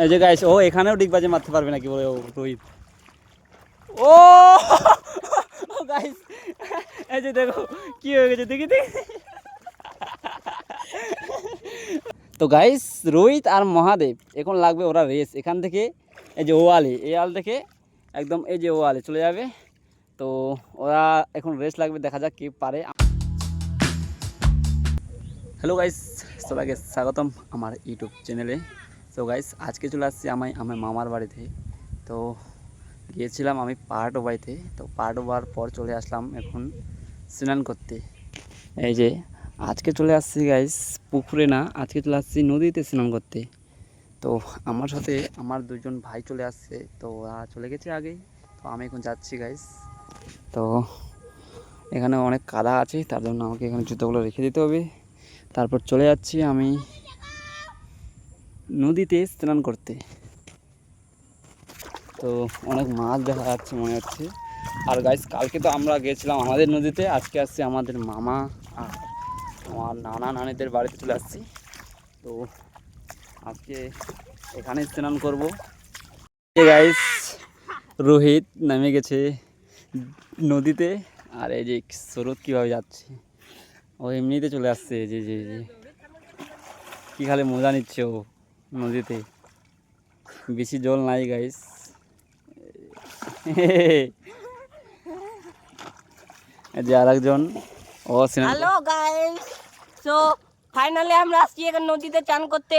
এই যে গাইস, ও এখানেও ডিগবাজি মারতে পারবে নাকি বলে ও রোহিত। ও গাইস, এই যে দেখো কি হয়ে গেছে, দেখি দেখি। তো গাইস, রোহিত আর মহাদেব এখন লাগবে ওরা রেস। এখান থেকে এই যে ওয়ালি, এই আল থেকে একদম এই যে ওয়ালি চলে যাবে। তো ওরা এখন রেস লাগবে, দেখা যাক কে পারে। হ্যালো গাইস, সবাইকে স্বাগতম আমার ইউটিউব চ্যানেলে। তো গাইস, আজকে চলে আসছি আমার মামার বাড়িতে। তো গিয়েছিলাম আমি পাহাড় বাড়িতে, তো পাহাড় ডোবার পর চলে আসলাম এখন স্নান করতে। এই যে আজকে চলে আসছি গাইস পুকুরে না, আজকে চলে আসছি নদীতে স্নান করতে। তো আমার সাথে আমার দুজন ভাই চলে আসছে, তো ওরা চলে গেছে আগেই। তো আমি এখন যাচ্ছি গাইস। তো এখানে অনেক কাদা আছে, তার জন্য আমাকে এখানে জুতোগুলো রেখে দিতে হবে। তারপর চলে যাচ্ছি আমি নদীতে স্নান করতে। তো অনেক মাছ দেখা যাচ্ছে মনে হচ্ছে। আর গাইস, কালকে তো আমরা গিয়েছিলাম আমাদের নদীতে, আজকে আসছি আমাদের মামা আর আমার নানা নানিদের বাড়িতে চলে আসছি। তো আজকে এখানে স্নান করবো। গাইস, রোহিত নেমে গেছে নদীতে, আর এই যে স্রোত কীভাবে যাচ্ছে, ও এমনিতে চলে আসছে। যে যে যে কী খালি মজা নিচ্ছে ও নদীতে, বেশি জল নাই গাইস। যে আর একজন ও স্নান। হ্যালো গাইস, সো ফাইনালি আমরা আসছি এখন নদীতে চান করতে।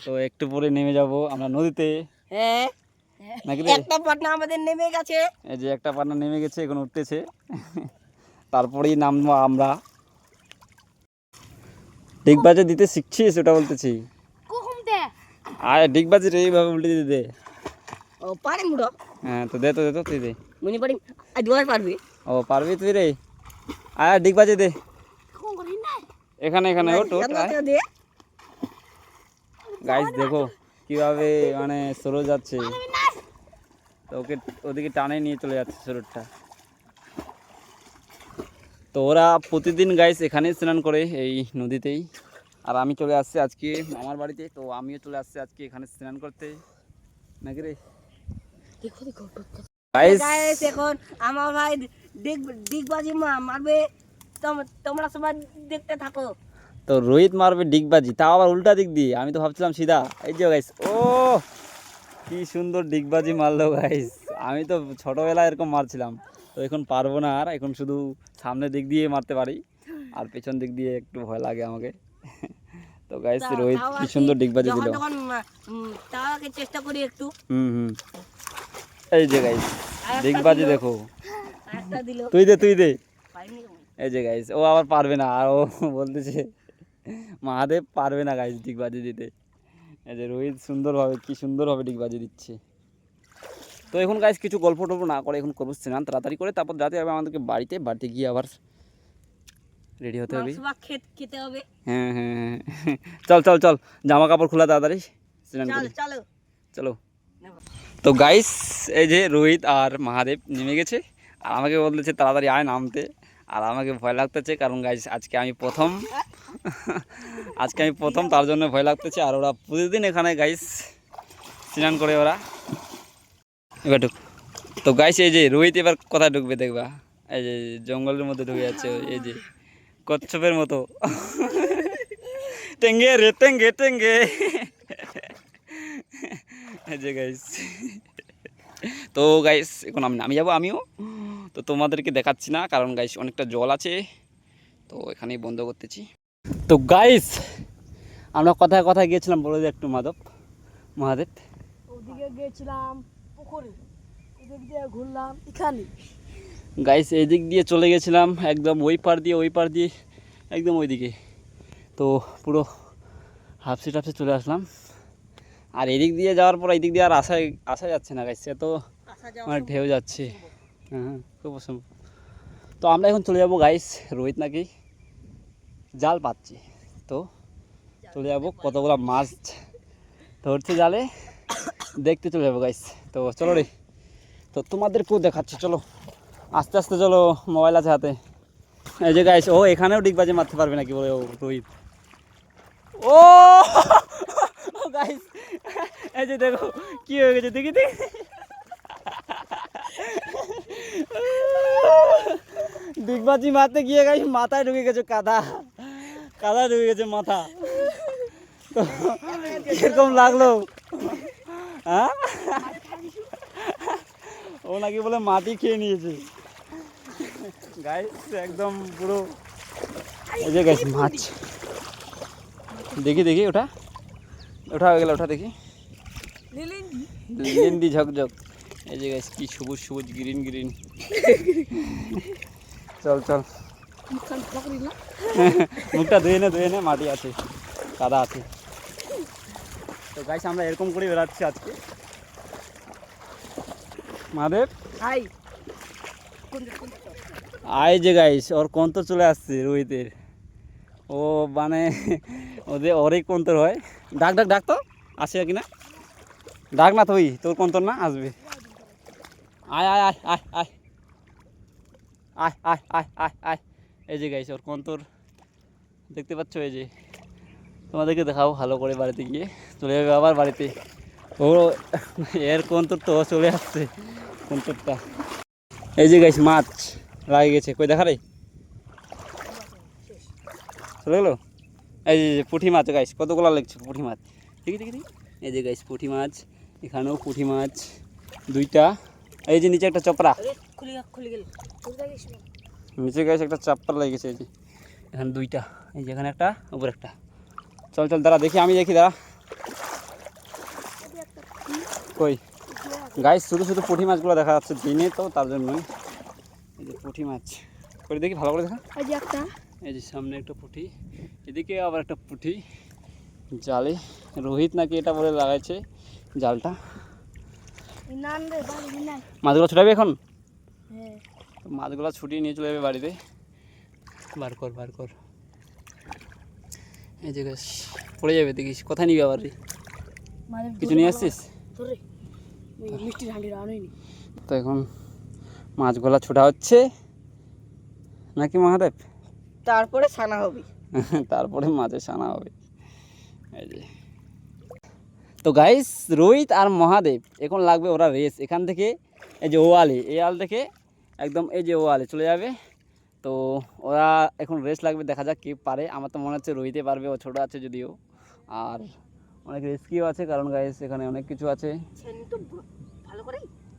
তো একটু পরে নেমে যাব আমরা নদীতে। হ্যাঁ, নাকি রে? একটা পাটনা আমাদের নেমে গেছে। এই যে একটা পাটনা নেমে গেছে, এখন উঠতেছে। তারপরেই নামবো আমরা। ডিগবাজি দিতে শিখছিস ওটা বলতেছি। আর ডিগবাজি রে এইভাবে উল্টে দিতে দে। ও পারি মুড়ো। হ্যাঁ, তো দে তো তুই দে। মুনি পারি, আজ দুবার পারবি। ও পারবি তুই রে। আয় ডিগবাজি দে। এখানে এখানে ওঠ ওঠ। দে। গাইস দেখো কিভাবে মানে স্রোত যাচ্ছে, তো ওকে ওদিকে টানে নিয়ে চলে যাচ্ছে স্রোতটা। তো ওরা প্রতিদিন গাইস এখানেই স্নান করে এই নদীতেই। আর আমি চলে আসছি আজকে মামার বাড়িতে, তো আমিও চলে আসছি আজকে এখানে স্নান করতে, নাকি রে? দেখো দেখো গাইস, গাইস, এখন আমার ভাই ডিগবাজি মারবে, তোমরা সবাই দেখতে থাকো। তো রোহিত মারবে ডিগবাজি, তাও আবার উল্টা দিক দিয়ে। আমি তো ভাবছিলাম সিধা। এই যে গাইস, ও কি সুন্দর ডিগবাজি মারলো গাইস। আমি তো ছোটোবেলায় এরকম মারছিলাম, তো এখন পারবো না আর। এখন শুধু সামনের দিক দিয়ে মারতে পারি, আর পেছন দিক দিয়ে একটু ভয় লাগে আমাকে। তো গাইস, রোহিত কি সুন্দর ডিগবাজি দিল। তাও আগে চেষ্টা করি একটু। হুম। এই যে গাইস, ডিগবাজি দেখো। একটা দিল, তুই দে। পাইনি। এই যে গাইস, ও আবার পারবে না, আর ও বলতেছে মহাদেব পারবে না গাইস ডিগবাজি দিতে। এই যে রোহিত কি সুন্দরভাবে ডিগবাজি দিচ্ছে। তো এখন গাইস কিছু গল্প টল্প না করে এখন করবো স্নান তাড়াতাড়ি করে, তারপর যাতে হবে আমাদেরকে বাড়িতে গিয়ে আবার রেডি হতে হবে। খেতে হবে। হ্যাঁ, চল জামা কাপড় খোলা তাড়াতাড়ি স্নান করি। চলো। তো গাইস, এই যে রোহিত আর মহাদেব নেমে গেছে, আর আমাকে বলতেছে তাড়াতাড়ি আয় নামতে। আর আমাকে ভয় লাগতেছে, কারণ গাইস আজকে আমি প্রথম, তার জন্য ভয় লাগতেছে। আর ওরা প্রতিদিন এখানে গাইস স্নান করে ওরা। এবার তো গাইস, এই যে রোহিত এবার কোথায় ঢুকবে দেখবা। এই যে জঙ্গলের মধ্যে ঢুকে যাচ্ছে, এই যে কচ্ছপের মতো। টেঙ্গে রে টেঙ্গে। এই যে গাইস, তো গাইস এখন আমি নামে যাবো আমিও। তো তোমাদেরকে দেখাচ্ছি না, কারণ গাইস অনেকটা জল আছে, তো এখানেই বন্ধ করতেছি। তো গাইস, আমরা কথায় গিয়েছিলাম বলে যে একটু মহাদেব ওদিকে গিয়েছিলাম পুকুরে, এদিক দিয়ে ঘুরলাম এখানে। গাইস এই দিক দিয়ে চলে গেছিলাম একদম ওই পার দিয়ে একদম ওইদিকে। তো পুরো হাফসে চলে আসলাম। আর এদিক দিয়ে যাওয়ার পর এই দিক দিয়ে আর আসা যাচ্ছে না গাইস, তো মানে ঢেউ যাচ্ছে। হ্যাঁ, খুব অসম্ভব। তো আমরা এখন চলে যাবো গাইস, রোহিত নাকি জাল পাচ্ছে, তো চলে যাবো কতগুলো মাছ ধরছে জালে, দেখতে চলে যাবো গাইস। তো চলো রে, তো তোমাদেরকেও দেখাচ্ছি, চলো আস্তে আস্তে চলো, মোবাইল আছে হাতে। এই যে গাইস, ও এখানেও ডিগবাজি মারতে পারবে নাকি বলে ও রোহিত। ও গাইস, এই যে দেখো কি হয়ে গেছে, দেখি দেখি। ডিগবাজি মারতে গিয়ে গাইস মাথায় ঢুকে গেছে কাদা, কাদা ঢুকে গেছে মাথা। তো কিরকম লাগলো? হ্যাঁ, ও নাকি বলে মাটি খেয়ে নিয়েছে গাইস, একদম পুরো। এই যে গাইস মাছ, দেখি দেখি ওটা, ওঠা হয়ে গেল, ওটা দেখি। লিন্দি ঝকঝক। এই যে গাইস কি সবুজ সবুজ, গ্রিন গ্রিন। চল চল, মুখটা ধুয়ে নে, মাটি আছে, কাদা আছে। তো গাইস আমরা এরকম করে বেড়াচ্ছি আজকে। মাদেব আয় যে গাইস, ওর কন্তর চলে আসছে রোহিতের। ও মানে ওরই কন্তর হয়। ডাক ডাক ডাক, তো আসে কি না? ডাক না, তুই তোর কন্তর না আসবে। আয় আয় আয় আয় আয় আয় আয় আয় আয় আয়। এই যে গাইস ওর কন্তর দেখতে পাচ্ছ, এই যে তোমাদেরকে দেখাও ভালো করে। বাড়িতে গিয়ে চলে যাবে আবার বাড়িতে। ও এর কন্তর তো চলে আসছে কন্তরটা। এই যে গাইস মাছ লাগে গেছে, কই দেখা রে, চলে গেলো। এই যে পুঁটি মাছ গাইস, কতগুলো লাগছে পুঁটি মাছ, দেখি দেখি দেখি। এই যে গাইস পুঁটি মাছ, এখানেও পুঁটি মাছ দুইটা। এই যে নিচে একটা চপড়া, নিচে গাইস একটা চাপ্পড়া লেগেছে। এই যে এখানে দুইটা, এই যে এখানে একটা, উপরে একটা। চল চল দাঁড়া দেখি, আমি দেখি দাঁড়া। কই গাইস শুধু শুধু পুঁটি মাছগুলো দেখা যাচ্ছে দিনে, তো তার জন্যই। এই যে পুঁটি মাছ করে দেখি, ভালো করে দেখা। এই যে সামনে একটা পুঁটি, এদিকে আবার একটা পুঁটি জালে। রোহিত নাকি এটা বলে লাগাইছে জালটা। মাছগুলো ছুটাবে এখন, মাছগুলো ছুটিয়ে নিয়ে চলে যাবে বাড়িতে। বার কর বার কর। এই যে গাছ পড়ে যাবে, দেখিস কোথায় নিবি আবার রে? কিছু নিয়ে আসছিস? তো এখন মাছগুলা ছোটা হচ্ছে নাকি মহাদেব? তারপরে ছানা হবে। তারপরে মাছের ছানা হবে। এই যে তো গাইস রোহিত আর মহাদেব এখন লাগবে ওরা রেস। এখান থেকে এই যে ওয়ালে, এই আল থেকে একদম এই যে ওয়ালে চলে যাবে। তো ওরা এখন রেস লাগবে, দেখা যাক কে পারে। আমার তো মনে হচ্ছে রোহিতে পারবে, ও ছোটো আছে যদিও, আর অনেক রিস্কিও আছে, কারণ গাইস এখানে অনেক কিছু আছে।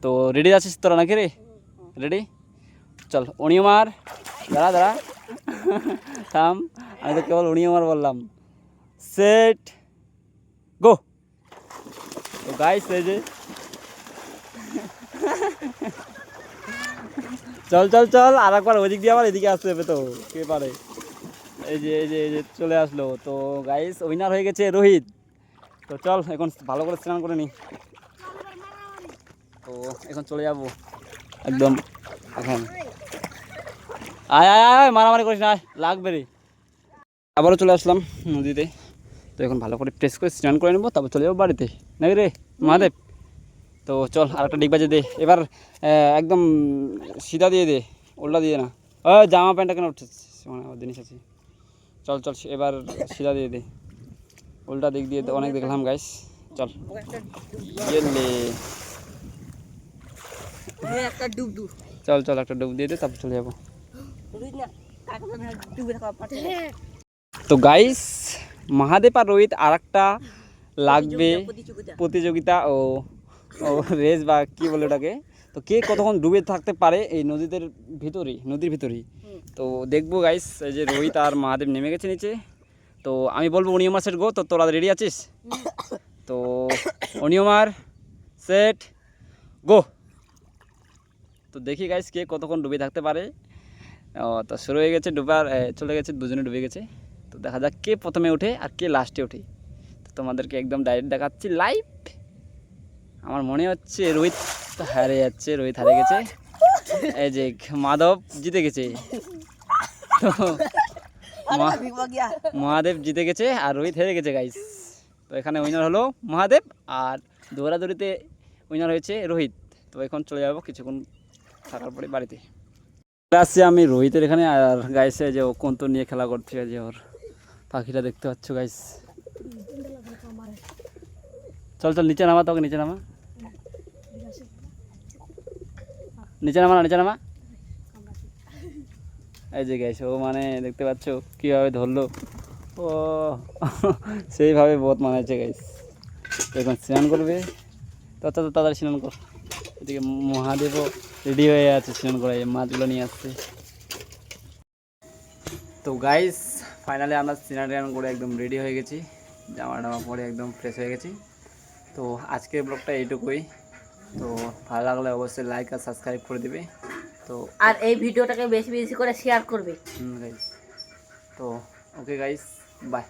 তো রেডি আছিস তোরা নাকি রে? রেডি, চল উনিও মার। দাঁড়া দাঁড়া থাম, আমি তো কেবল উনিও মার বললাম। Set go. তো গাইস এই যে চল চল চল, আর একবার ওইদিক দিয়ে আবার এদিকে আসতে হবে, তো কে পারে। এই যে এই যে এই যে চলে আসলো। তো গাইস উইনার হয়ে গেছে রোহিত। তো চল এখন ভালো করে স্নান করে নি। তো এখন চলে যাব একদম এখন। আয় আয় আয়, মারামারি করিস না, লাগবে রে। আবারও চলে আসলাম নদীতে। তো এখন ভালো করে ফ্রেশ করে স্নান করে নেবো, তারপর চলে যাবো বাড়িতে নাকি রে মহাদেব? তো চল আর একটা ডিগবাজি দে এবার, একদম সিধা দিয়ে দে, উল্টা দিয়ে না। ও জামা প্যান্টটা কেন উঠছে, মানে জিনিস আছে। চল চল এবার সিধা দিয়ে দে, উল্টা দিক দিয়ে অনেক দেখলাম গাইস। চল গেলে চল চল একটা ডুব দিয়ে দে, তারপর চলে যাবো। তো গাইস মহাদেব আর রোহিত আর একটা লাগবে প্রতিযোগিতা, ও ও রেস বা কী বলে ওটাকে। তো কে কতক্ষণ ডুবে থাকতে পারে এই নদীদের ভিতরেই, নদীর ভিতরেই। তো দেখবো গাইস। এই যে রোহিত আর মহাদেব নেমে গেছে নিচে। তো আমি বলবো অনিয়মার সেট গো, তো তোরা রেডি আছিস? তো অনিয়মার সেট গো। তো দেখি গাইস কে কতক্ষণ ডুবে থাকতে পারে। তো শুরু হয়ে গেছে, ডুবার চলে গেছে, দুজনে ডুবে গেছে। তো দেখা যাক কে প্রথমে ওঠে আর কে লাস্টে ওঠে। তো তোমাদেরকে একদম ডাইরেক্ট দেখাচ্ছি লাইভ। আমার মনে হচ্ছে রোহিত হারে যাচ্ছে, রোহিত হারে গেছে। এই যে মাধব জিতে গেছে। তো মহাদেব জিতে গেছে আর রোহিত হেরে গেছে গাইস। তো এখানে উইনার হলো মহাদেব, আর দৌড়াদৌড়িতে উইনার হয়েছে রোহিত। তো এখন চলে যাবো কিছুক্ষণ থাকার পরে বাড়িতে। আসছি আমি রোহিতের এখানে, আর গাইসে যে ও কোন নিয়ে খেলা করছে, যে ওর পাখিটা দেখতে পাচ্ছ গাইস। চল চল নিচে নামা, তোকে নিচে নামা, নিচে নামা না, নিচে নামা। এই যে গাইস, ও মানে দেখতে পাচ্ছ কীভাবে ধরলো, ও সেইভাবে বহুত মানাচ্ছে গাইস। এখন স্নান করবে, তত তাড়াতাড়ি স্নান কর। এদিকে মহাদেবও রেডি হয়ে আছে স্নান করায়, মাছগুলো নিয়ে আসছে। তো গাইস ফাইনালি আমরা স্নান টান করে একদম রেডি হয়ে গেছি, জামা টামা পরে একদম ফ্রেশ হয়ে গেছি। তো আজকের ব্লগটা এইটুকুই। তো ভালো লাগলে অবশ্যই লাইক আর সাবস্ক্রাইব করে দেবে। তো আর এই ভিডিওটাকে বেশি বেশি করে শেয়ার করবে। গাইস, তো ওকে গাইস, বাই।